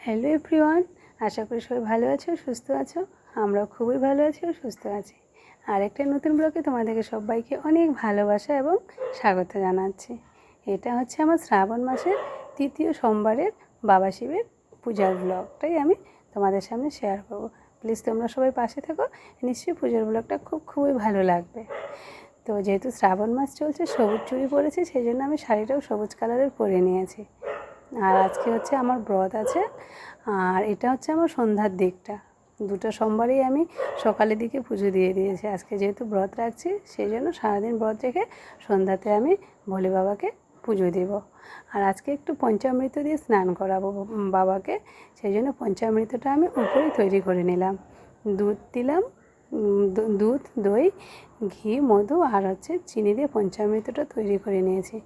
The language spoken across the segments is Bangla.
হ্যালো এভরিওয়ান, আশা করি সবাই ভালো আছো, সুস্থ আছো। আমরাও খুবই ভালো আছি ও সুস্থ আছি। আর একটা নতুন ব্লগে তোমাদেরকে সবাইকে অনেক ভালোবাসা এবং স্বাগত জানাচ্ছি। এটা হচ্ছে আমার শ্রাবণ মাসের তৃতীয় সোমবারের বাবা শিবের পূজার ব্লগটাই আমি তোমাদের সামনে শেয়ার করব। প্লিজ তোমরা সবাই পাশে থাকো, নিশ্চয়ই পূজার ব্লগটা খুবই ভালো লাগবে। তো যেহেতু শ্রাবণ মাস চলছে, সবুজ চুড়ি পরেছি, সেই জন্য আমি শাড়িটাও সবুজ কালারের পরে নিয়েছি। আর আজকে হচ্ছে আমার ব্রত আছে, আর এটা হচ্ছে আমার সন্ধ্যার দিকটা। দুটো সোমবারেই আমি সকালের দিকে পুজো দিয়ে দিয়েছি। আজকে যেহেতু ব্রত রাখছি, সেই জন্য সারাদিন ব্রত রেখে সন্ধ্যাতে আমি ভোলে বাবাকে পুজো দেব। আর আজকে একটু পঞ্চামৃত দিয়ে স্নান করাবো বাবাকে, সেই জন্য পঞ্চামৃতটা আমি উপরেই তৈরি করে নিলাম। দুধ দিলাম, দুধ, দই, ঘি, মধু আর হচ্ছে চিনি দিয়ে পঞ্চামৃতটা তৈরি করে নিয়েছি।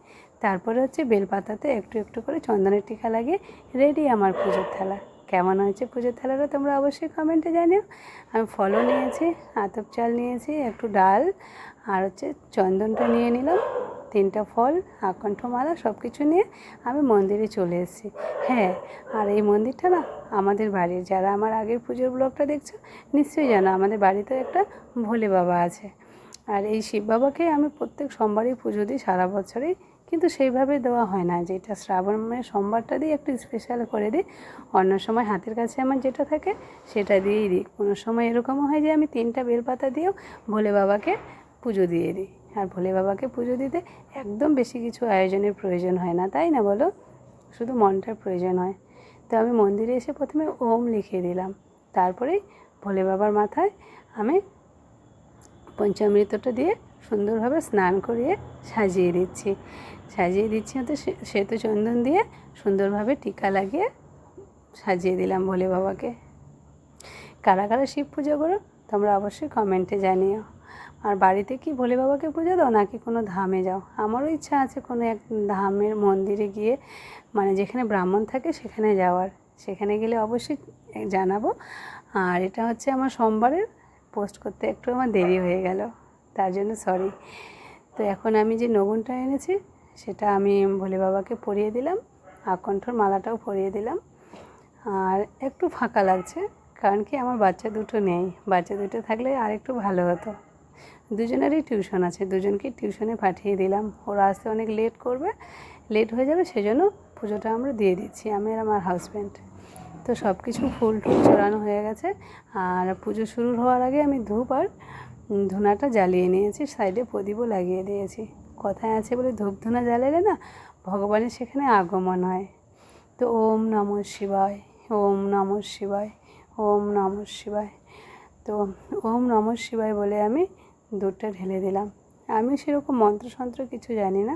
তারপরে হচ্ছে বেলপাতাতে একটু একটু করে চন্দনের টিকা লাগিয়ে রেডি আমার পুজোর থালা। কেমন হয়েছে পুজোর থালাটা তোমরা অবশ্যই কমেন্টে জানিও। আমি ফলও নিয়েছি, আতপ চাল নিয়েছি, একটু ডাল আর হচ্ছে চন্দনটা নিয়ে নিলাম, 3টা ফল, আকণ্ঠ মালা সব কিছু নিয়ে আমি মন্দিরে চলে এসেছি। হ্যাঁ, আর এই মন্দিরটা না আমাদের বাড়ির, যারা আমার আগের পুজোর ব্লগটা দেখছো নিশ্চয়ই জানো আমাদের বাড়িতে একটা ভোলে বাবা আছে। আর এই শিব বাবাকে আমি প্রত্যেক সোমবারই পুজো দিই সারা বছরেই, কিন্তু সেইভাবে দেওয়া হয় না, যেটা শ্রাবণের সোমবারটা দিয়ে একটু স্পেশাল করে দিই। অন্য সময় হাতের কাছে আমার যেটা থাকে সেটা দিয়েই দিই। কোনো সময় এরকমও হয় যে আমি 3টা বেলপাতা দিয়েও ভোলে বাবাকে পুজো দিয়ে দিই। আর ভোলে বাবাকে পুজো দিতে একদম বেশি কিছু আয়োজনের প্রয়োজন হয় না, তাই না বলো? শুধু মনটার প্রয়োজন হয়। তো আমি মন্দিরে এসে প্রথমে ওম লিখে দিলাম, তারপরেই ভোলে বাবার মাথায় আমি পঞ্চামৃতটা দিয়ে সুন্দরভাবে স্নান করিয়ে সাজিয়ে দিচ্ছি হয়তো শ্বেত চন্দন দিয়ে সুন্দরভাবে টিকা লাগিয়ে সাজিয়ে দিলাম ভোলে বাবাকে। কারা কারা শিব পুজো করো তোমরা অবশ্যই কমেন্টে জানিও। আর বাড়িতে কি ভোলে বাবাকে পুজো দাও নাকি কোনো ধামে যাও? আমারও ইচ্ছা আছে কোনো এক ধামের মন্দিরে গিয়ে, মানে যেখানে ব্রাহ্মণ থাকে সেখানে যাওয়ার। সেখানে গেলে অবশ্যই জানাবো। আর এটা হচ্ছে আমার সোমবারের, পোস্ট করতে একটু আমার দেরি হয়ে গেল, তার জন্য সরি। তো এখন আমি যে নগুনটা এনেছি সেটা আমি ভোলে বাবাকে পরিয়ে দিলাম, আকণ্ঠর মালাটাও পরিয়ে দিলাম। আর একটু ফাঁকা লাগছে, কারণ কি আমার বাচ্চা দুটো নেই। বাচ্চা দুটো থাকলে আর একটু ভালো হতো। দুজনেরই টিউশন আছে, দুজনকে টিউশনে পাঠিয়ে দিলাম। ওরা আসতে অনেক লেট হয়ে যাবে, সেজন্য পুজোটা আমরা দিয়ে দিচ্ছি, আমি আর আমার হাজব্যান্ড। তো সব কিছু ফুল টুল চড়ানো হয়ে গেছে। আর পুজো শুরু হওয়ার আগে আমি ধূপ আর ধুনাটা জ্বালিয়ে নিয়েছি, সাইডে প্রদীপও লাগিয়ে দিয়েছি। কথায় আছে বলে ধূপ ধুনা জ্বালালে না ভগবানের সেখানে আগমন হয়। তো ওম নমঃ শিবায়, ওম নমঃ শিবায়, ওম নমঃ শিবায়। তো ওম নমঃ শিবায় বলে আমি দুধটা ঢেলে দিলাম। আমি সেরকম মন্ত্রসন্ত্র কিছু জানি না,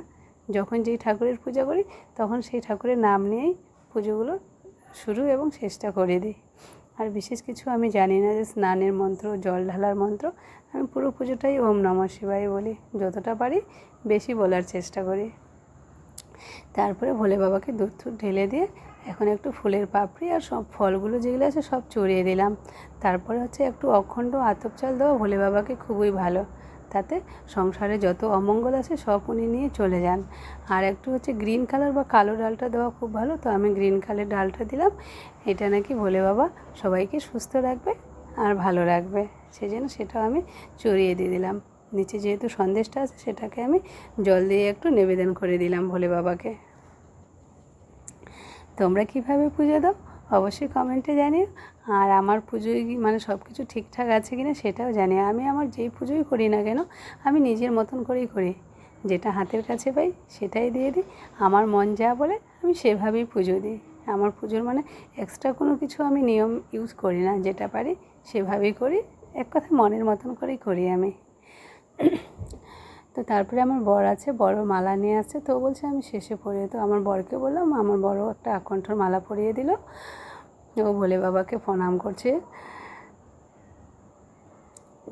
যখন যেই ঠাকুরের পূজা করি তখন সেই ঠাকুরের নাম নিয়েই পুজোগুলো শুরু এবং শেষটা করে দিই। আর বিশেষ কিছু আমি জানি না, যে স্নানের মন্ত্র, জল ঢালার মন্ত্র। আমি পুরো পুজোটাই ওম নমঃ শিবায় বলি, যতটা পারি বেশি বলার চেষ্টা করি। তারপরে ভোলে বাবাকে দুধ ঢেলে দিয়ে এখন একটু ফুলের পাপড়ি আর সব ফলগুলো যেগুলো আছে সব চড়িয়ে দিলাম। তারপরে হচ্ছে একটু অখণ্ড আতপ চাল দেওয়া ভোলে বাবাকে খুবই ভালো, তাতে সংসারে যত অমঙ্গল আছে সব উনি নিয়ে চলে যান। আর একটু হচ্ছে গ্রিন কালার বা কালো ডালটা দেওয়া খুব ভালো, তো আমি গ্রিন কালার ডালটা দিলাম। এটা নাকি ভোলে বাবা সবাইকে সুস্থ রাখবে আর ভালো রাখবে, সেই জন্য সেটাও আমি চড়িয়ে দিয়ে দিলাম। নিচে যেহেতু সন্দেশটা আছে সেটাকে আমি জল দিয়ে একটু নিবেদন করে দিলাম ভোলে বাবাকে। তোমরা কীভাবে পুজো দাও অবশ্যই কমেন্টে জানিও। আর আমার পুজোয় মানে সব কিছু ঠিকঠাক আছে কি না সেটাও জানিও। আমি আমার যেই পুজোই করি না কেন আমি নিজের মতন করেই করি, যেটা হাতের কাছে পাই সেটাই দিয়ে দিই। আমার মন যা বলে আমি সেভাবেই পুজো দিই। আমার পুজোর মানে এক্সট্রা কোনো কিছু আমি নিয়ম ইউজ করি না, যেটা পারি সেভাবেই করি। এক কথা মনের মতন করেই করি আমি। তো তারপরে আমার বর আছে, বড় মালা নিয়ে আসছে, তো বলছে আমি শেষে পরিয়ে, তো আমার বরকে বললাম, আমার বড় একটা আকণ্ঠর মালা পরিয়ে দিল। ও ভোলে বাবাকে প্রণাম করছে,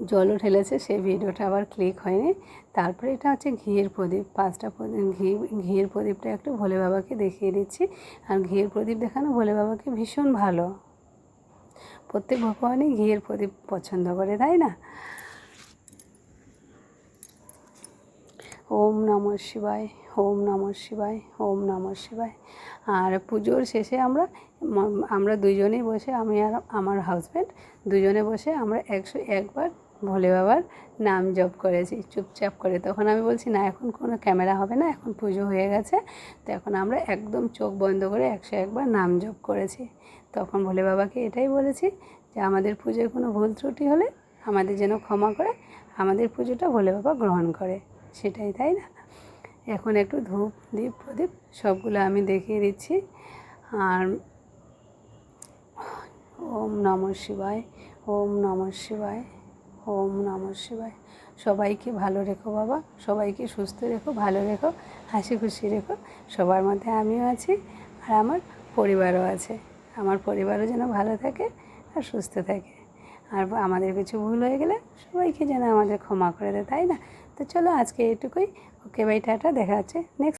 জলও ঢেলেছে, সেই ভিডিওটা আবার ক্লিক হয়নি। তারপরে এটা হচ্ছে ঘিয়ের প্রদীপ, 5টা ঘিয়ের প্রদীপটা একটু ভোলে বাবাকে দেখিয়ে দিচ্ছি। আর ঘিয়ের প্রদীপ দেখানো ভোলে বাবাকে ভীষণ ভালো, প্রত্যেক ভগবানই ঘিয়ের প্রদীপ পছন্দ করে, তাই না? ওম নমঃ শিবায়, ওম নমঃ শিবায়, ওম নমঃ শিবায়। আর পুজোর শেষে আমরা দুইজনেই বসে, আমি আর আমার হাজব্যান্ড দুজনে বসে আমরা 101বার ভোলে বাবার নাম জপ করেছি চুপচাপ করে। তখন আমি বলছি না, এখন কোনো ক্যামেরা হবে না, এখন পুজো হয়ে গেছে, তো এখন আমরা একদম চোখ বন্ধ করে 101বার নাম জপ করেছি। তখন ভোলে বাবাকে এটাই বলেছি যে আমাদের পুজোয় কোনো ভুল ত্রুটি হলে আমাদের যেন ক্ষমা করে, আমাদের পুজোটা ভোলে বাবা গ্রহণ করে, সেটাই, তাই না? এখন একটু ধূপ দীপ প্রদীপ সবগুলো আমি দেখিয়ে দিচ্ছি। আর ওম নমঃ শিবায়, ওম নমঃ শিবায়, ওম নমঃ শিবায়। সবাইকে ভালো রেখো বাবা, সবাইকে সুস্থ রেখো, ভালো রেখো, হাসি খুশি রেখো। সবার মধ্যে আমিও আছি আর আমার পরিবারও আছে, আমার পরিবারও যেন ভালো থাকে আর সুস্থ থাকে। আর আমাদের কিছু ভুল হয়ে গেলে সবাইকে যেন আমাদের ক্ষমা করে দেয়, তাই না? তো চলো আজকে এটুকুই। ওকে বাই, টাটা, দেখা হচ্ছে নেক্সট।